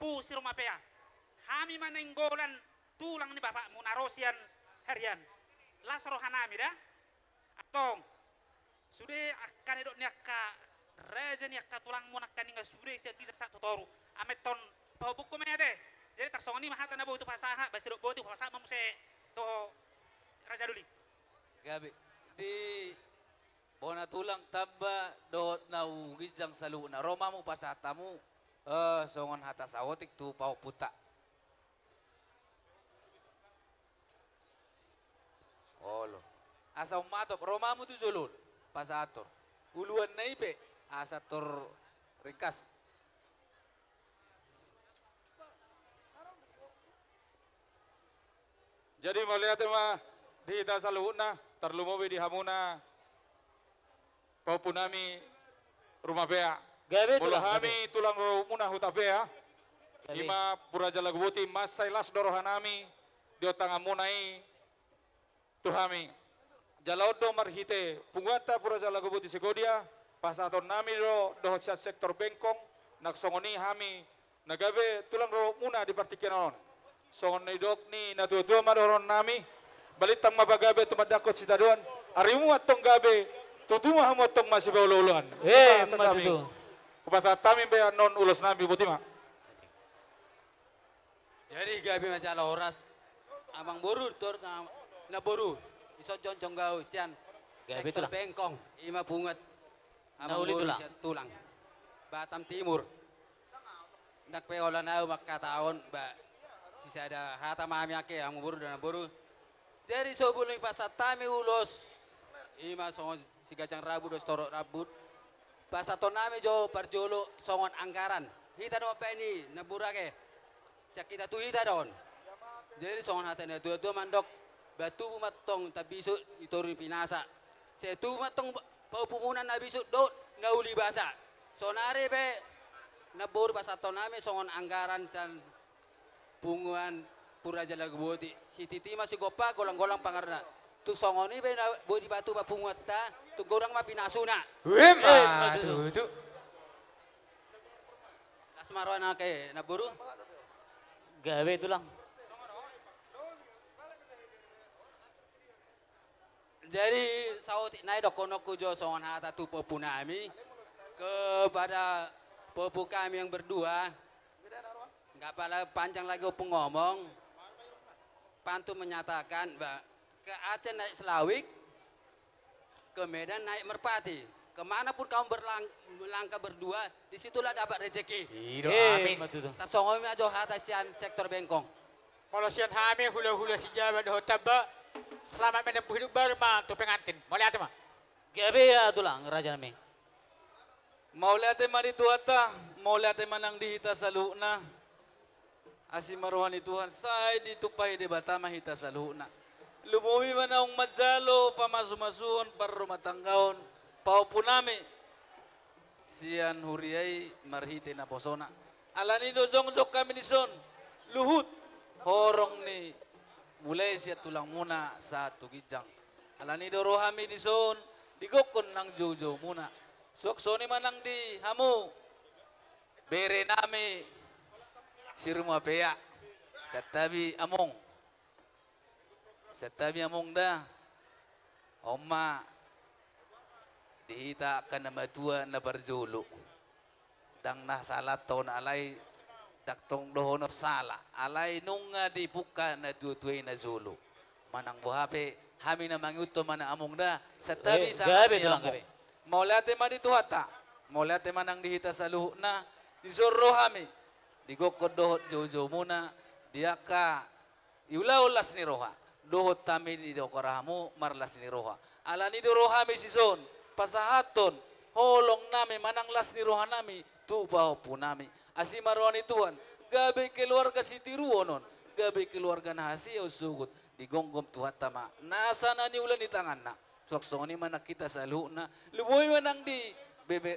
pu si rumah pea. Kami manenggolan tulang ni bapak munarosian harian. Lasro hanami dah. Atong. Sudah akan edok ni akka reja ni akka tulang munakan ni sudah siap di satu toru. Ameton pau buku mede. Jadi tarsongoni mahata na itu pasaha basiro itu pasaha mamuse to raja duli. Gabi di bona tulang tamba dot na ugijang salu na Roma mo pasatamu songon hata sawotik tu pau puta. Olo. Asa umatop Roma mo tu julun pasator. Uluan na ipe asator rikas. Jadi melihat mah di dasaluna terlumowi di hamuna paupunami rumah bea. Gabe Mula tulang. hami tulang rumuna huta bea. Gabe. Ima puraja lagubuti mas sailas dorohanami diotangamunai tuhami. Jalaudo marhite punguata puraja lagubuti segodia pasaton nami do sektor bengkong naksongoni hami nagabe tulang rumuna di partikenon. Songon ni dok ni natutua madoron nami balitang mabagabe tumadakot si taduan arimu atong gabe tutuma hamo atong masih baululuan Matutu. kupasa tami be non ulos nami butima Jadi gabi macam oras amang boru tor na boru iso joncong gau cian Gabi sektor tulang. bengkong ima bungat Nauli tulang. tulang Batam Timur nak peola nau makataon ba sisa ada hata mami ake ang boru dan boru dari sebelum pasatami ulos ima songon si gajang rabu dos torok rabut pasatonami jo parjolo songon anggaran hita no pa ini naburake sakita tu hita don jadi songon hata na dua mandok batu matong tabisu itori pinasa setu matong paupumunan nabisu do nauli basa sonare be nabur pasatonami songon anggaran san punguan puraja lagboti si titi masih gopa golang-golang pangarna tu songoni be na bodi batu ba punguat ta tu gorang ma pinasuna Matutu. asmarwana ke naburu Gabe tulang. jadi sauti nai dokono kujo songon hata tu pepunami kepada pepu kami yang berdua nggak pala panjang lagi pengomong pantun menyatakan mbak ke Aceh naik Selawik ke Medan naik Merpati kemanapun kamu berlangkah berdua disitulah dapat rezeki Amin. Matutu. tak songomi aja hata sian sektor bengkong Kalau sian hami hula-hula si Jawa dah taba selamat menempuh hidup baru mah tu pengantin. Boleh atau mah? Gabe ya tulang raja nami. maulate marituata maulate manang dihita saluna asi maruhani Tuhan say ditupai de batama hita saluna lumumi manaong majalo pamasumasuhon para rumah tanggaon paupunami sian huriay marhite na posona alani do jongjok kami nison luhut horong ni mulai siya tulang muna sa tugijang alani do rohami nison digokon ng jojo muna suaksoni manang di hamu bere nami si rumah pea satabi among da oma dihita ka na matua na barjolo dang nasalat to na alay daktong dohono sala alay nung di puka na tutuay na jolo manang buhape hami na manguto mana among da satabi sa Gabe kami tulang among. gabe. Maulate madituhata maulate manang dihita sa luho na disoro hami digokod dohot jojo muna diaka iulaulas ni roha dohot tami di dokorahamu marlas ni roha alani do rohami sison pasahaton holong nami mananglas ni roha nami tubaho punami asimarwani Tuhan gabe keluarga si tiruonon gabe keluarga nahasiyo sugut digonggom Tuhan tama nasa na ni ulan di tangan na suaksoni mana kita sa luho na lumoy manang di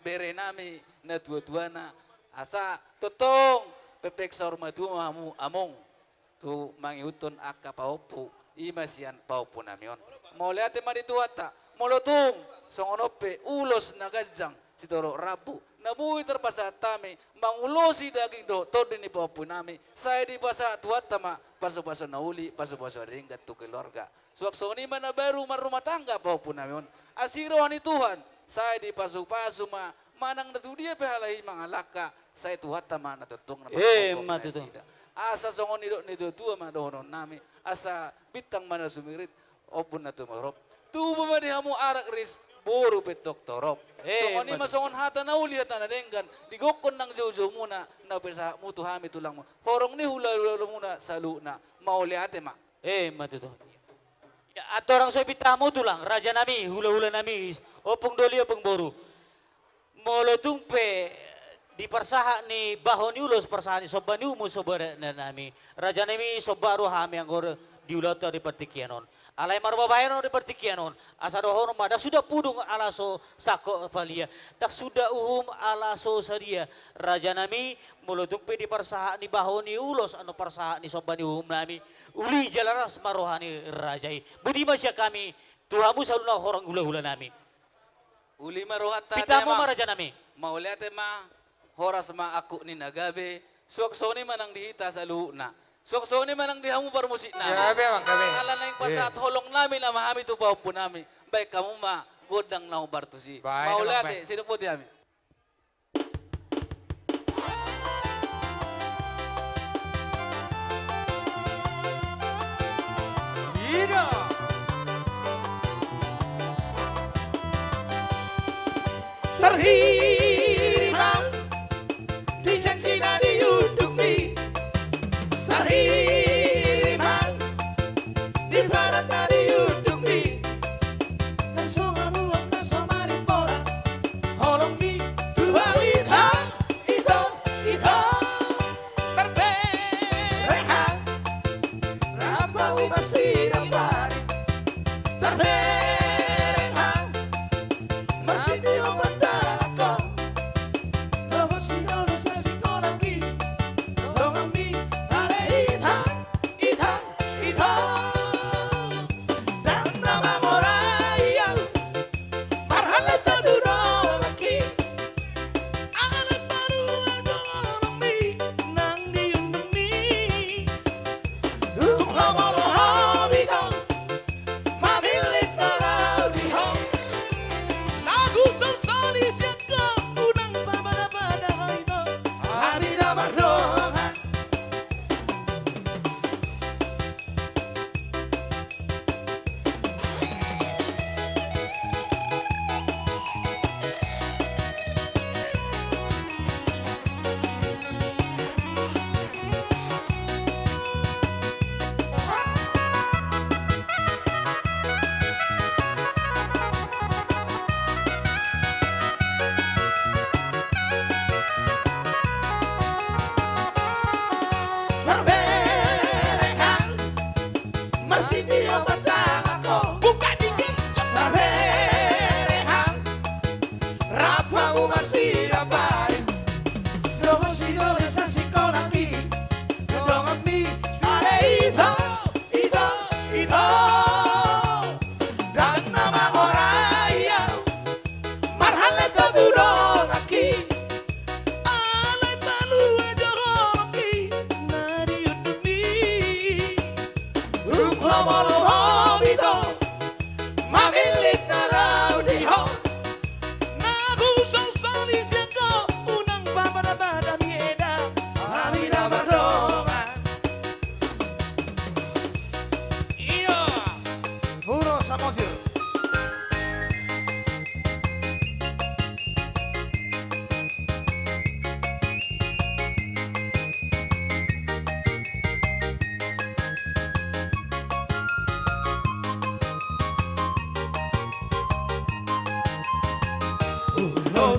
bere nami na tua-tua na asa totong pepek saur matu mamu among tu mangiuton akka paupu imasian paupu namion moleate marituata molotung songonope ulos nagajang sitoro rabu Nabui terpasa tami, mangulosi daging doktor di papu nami. Saya di pasar tuat tama, paso-paso nauli, paso-paso ringkat tu keluarga. Suaksoni mana baru rumah tangga papu nami. Asirohani Tuhan, saya di pasu-pasu manang natu dia pehalahi mangalaka. Saya tuat tama natutong na matuto. Asa songon nido tua madohonon nami. Asa bitang mana sumirit, opun na tumarop. Tubo man hamu arak ris boru pet doktorop. Songon ni masongon hata na uli hata na denggan. Digokon ng jojo muna na persa mutu hami tulang mo. Horong ni hula muna sa luna. Mauli ate ma. Matuto. Ya, ato orang so bitamu tulang, raja nami, hula-hula nami, opung doli opung boru. Molo tumpe di persaha ni bahoni ulos persaha ni sobani umu sobara na nami. Raja nami sobaru hami anggor diulata di pertikianon. Alai marbabayan di pertikianon. Asadohon dak sudah pudung alaso sako palia. Dak sudah alaso sadia. Raja nami molo tumpe di persaha ni bahoni ulos anu persaha ni sobani umum nami. Uli jalaras marohani rajai. Budi masya kami, Tuhamu selalu orang hula-hula nami. Uli marohat tate Pitamu ma. maraja nami. Mauli ate ma. Horas ma aku ni nagabe. Suaksoni manang dihita sa luna. Suaksoni manang dihamu parmusik nami. Gabi mang gabi. Ala na yung pasat holong namin na mahami tu paupo namin. Baik kamu ma godang na bartusi. Baik, Mauli naman, ate, sino po di amin? Ida. Terhilang di janji dan dihidupi, terhilang di barat dan dihidupi. Nasonga buang nasoma di bola, holong di dua ita, ito, terberehan, rapau masih dapat, terberehan, masih diobat.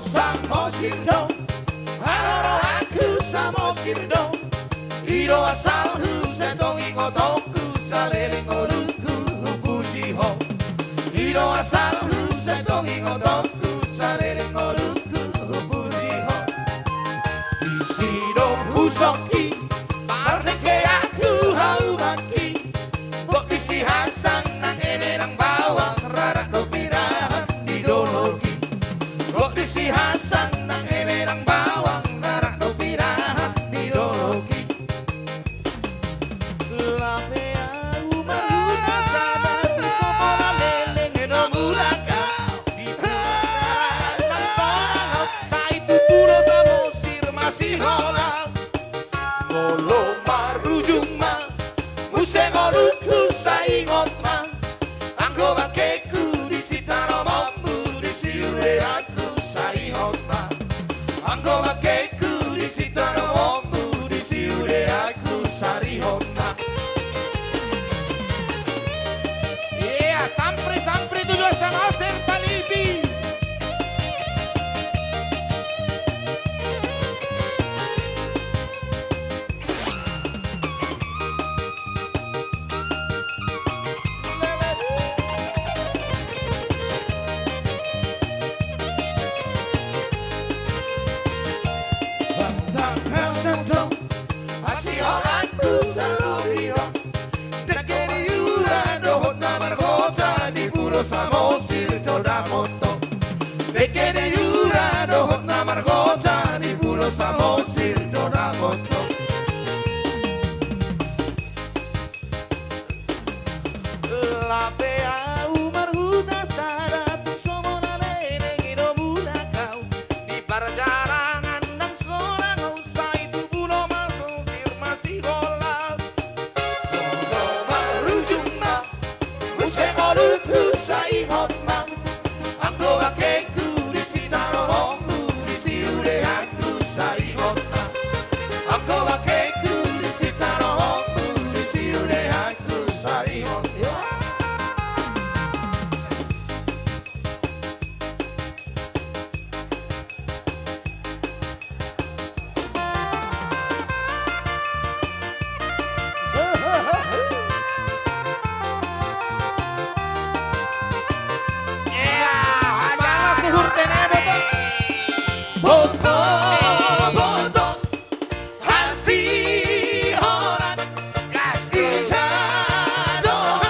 Samosirdo, aroro aku samosirdo. Iro asal hu sedong ingo toku saleling oruku hubuji ho. Iro asal hu sedong ingo toku saleling oruku hubuji ho. Isido husoki, parneke aku hau baki. Bok disi hasang nang emerang bawang rarak kopirahan ideologi. Bok disi hasang nang emerang Angko makeku di sitano momu di siure aku sarihona. Yeah, sempre tujuh sama Palibi. Masih orang ku salubiro Dekeri ura dohot na margota di puro samosir doda moto. Dekeri ura dohot na margota di puro samosir doda moto. La bea umar huda sarat somona lene ngiro bulakau di perjalanan dan seorang usai itu bulo masuk masih golap. Kono marujung na Muse koruku sai hotma. Angko bakeku di sitaro momu di siure aku sai hotma. Angko bakeku di sitaro momu di siure aku sai hotma. Boto, boto, hasiholan, jadon,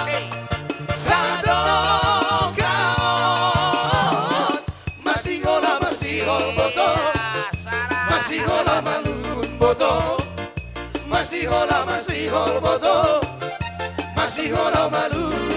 sadokaon. Masih gola, masih gol boto, masih gola malun boto, masih gola, masih gol boto, masih gola malun.